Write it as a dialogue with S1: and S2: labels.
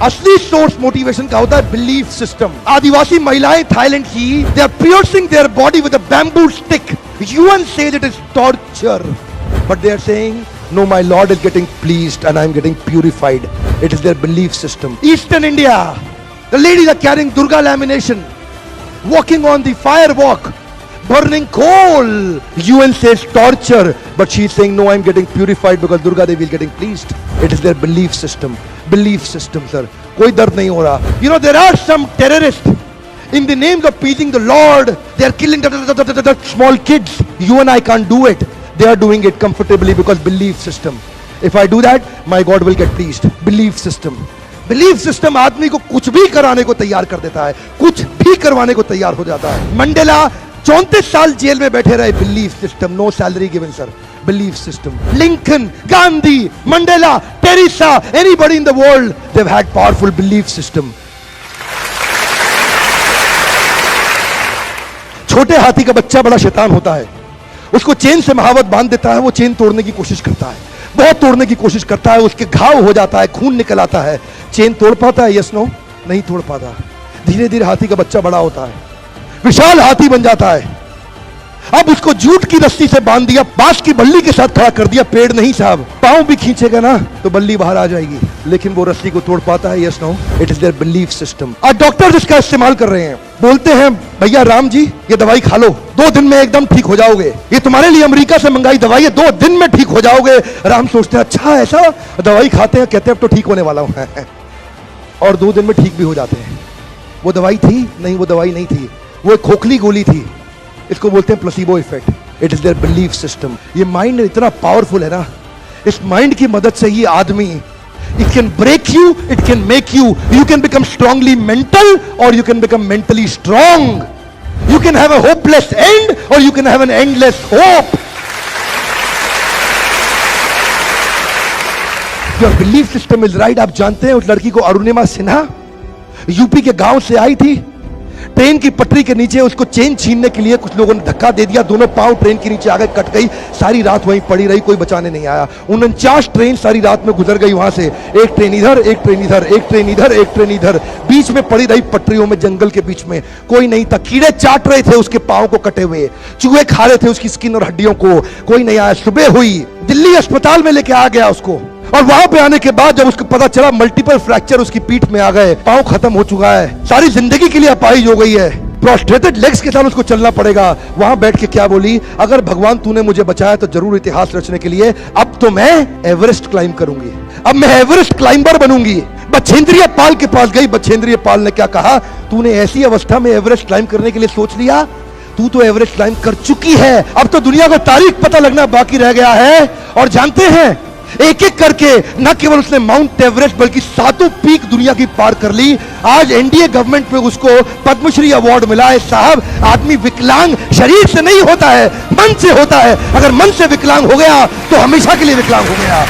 S1: असली source motivation का होता है बिलीफ सिस्टम। आदिवासी महिलाएं थाईलैंड की, they are piercing their body with a bamboo stick. UN says it is torture, but they are saying no, my Lord is getting pleased and I am getting purified. It is their belief system. Eastern India, the ladies are carrying Durga lamination, walking on the fire walk, burning coal. UN says torture, but she is saying no, I am getting purified because Durga Devi is getting pleased. It is their belief system. Belief system, sir. कोई दर्द नहीं हो रहा. You know, there are some terrorists in the names of pleasing the Lord. They are killing the small kids. You and I can't do it. They are doing it comfortably because belief system. If I do that, my God will get pleased. Belief system. Belief system आदमी को कुछ भी कराने को तैयार कर देता है, कुछ भी करवाने को तैयार हो जाता है। मंडेला 34 साल जेल में बैठे रहे, belief system, no salary given sir. Belief system. Lincoln, Gandhi, Mandela, Teresa, anybody in the world, they've had powerful belief system. छोटे हाथी का बच्चा बड़ा शैतान होता है, उसको चेन से महावत बांध देता है, वो चेन तोड़ने की कोशिश करता है, बहुत तोड़ने की कोशिश करता है, उसके घाव हो जाता है, खून निकल आता है। चेन तोड़ पाता है? यस नो, नहीं तोड़ पाता। धीरे धीरे हाथी का बच्चा बड़ा होता है, विशाल हाथी बन जाता है। अब उसको जूट की रस्सी से बांध दिया, बांस की बल्ली के साथ खड़ा कर दिया। पेड़ नहीं साहब, पांव भी खींचेगा ना तो बल्ली बाहर आ जाएगी, लेकिन वो रस्सी को तोड़ पाता है? Yes no, it is their belief system. आज डॉक्टर इसका इस्तेमाल कर रहे हैं, बोलते हैं भैया राम जी ये दवाई खा लो, 2 दिन में एकदम ठीक हो जाओगे, ये तुम्हारे लिए अमेरिका से मंगाई दवाई है, 2 दिन में ठीक हो जाओगे। राम सोचते हैं अच्छा ऐसा, दवाई खाते हैं, कहते हैं अब तो ठीक होने वाला हूं और 2 दिन में ठीक भी हो जाते हैं। वो दवाई थी? नहीं, वो दवाई नहीं थी, वो एक खोखली गोली थी। इसको बोलते हैं placebo effect. It is their belief system. ये माइंड इतना पावरफुल है ना, इस माइंड की मदद से ही आदमी, it can break you, it can make you, you can become strongly mental or you can become mentally strong. You can have a hopeless end or you can have an endless hope. Your belief system is right. आप जानते हैं उस लड़की को Arunima Sinha UP के गांव से आई थी, ट्रेन की पटरी के नीचे उसको चेन छीनने के लिए कुछ लोगों ने धक्का दे दिया, दोनों पांव ट्रेन के नीचे आ गए, कट गई, सारी रात वहीं पड़ी रही, कोई बचाने नहीं आया। 49 ट्रेन सारी रात में गुजर गई वहां से, एक ट्रेन इधर, एक ट्रेन इधर, एक ट्रेन इधर, एक ट्रेन इधर, बीच में पड़ी रही पटरियों में, जंगल के बीच में, कोई नहीं था। कीड़े चाट रहे थे उसके पांव को कटे हुए, चूहे खा रहे थे उसकी स्किन और हड्डियों को, कोई नहीं आया। सुबह हुई, दिल्ली अस्पताल में लेके आ गया उसको, और वहां पे आने के बाद जब उसको पता चला मल्टीपल फ्रैक्चर उसकी पीठ में आ गए, पांव खत्म हो चुका है, सारी जिंदगी के लिए अपाहिज हो गई है, प्रोस्ट्रेटेड लेग्स के साथ उसको चलना पड़ेगा। वहां बैठ के क्या बोली, अगर भगवान तूने मुझे बचाया तो जरूर इतिहास रचने के लिए, अब तो मैं एवरेस्ट क्लाइंब करूंगी, अब मैं एवरेस्ट क्लाइंबर बनूंगी। बछेंद्रिय पाल के पास गई, बछेंद्रिय पाल ने क्या कहा, तूने ऐसी अवस्था में एवरेस्ट क्लाइंब करने के लिए सोच लिया, तू तो एवरेस्ट क्लाइंब कर चुकी है, अब तो दुनिया को तारीख पता लगना बाकी रह गया है। और जानते हैं एक एक करके न केवल उसने माउंट एवरेस्ट बल्कि 7 पीक दुनिया की पार कर ली। आज एनडीए गवर्नमेंट में उसको पद्मश्री अवार्ड मिला है। साहब, आदमी विकलांग शरीर से नहीं होता है, मन से होता है। अगर मन से विकलांग हो गया तो हमेशा के लिए विकलांग हो गया।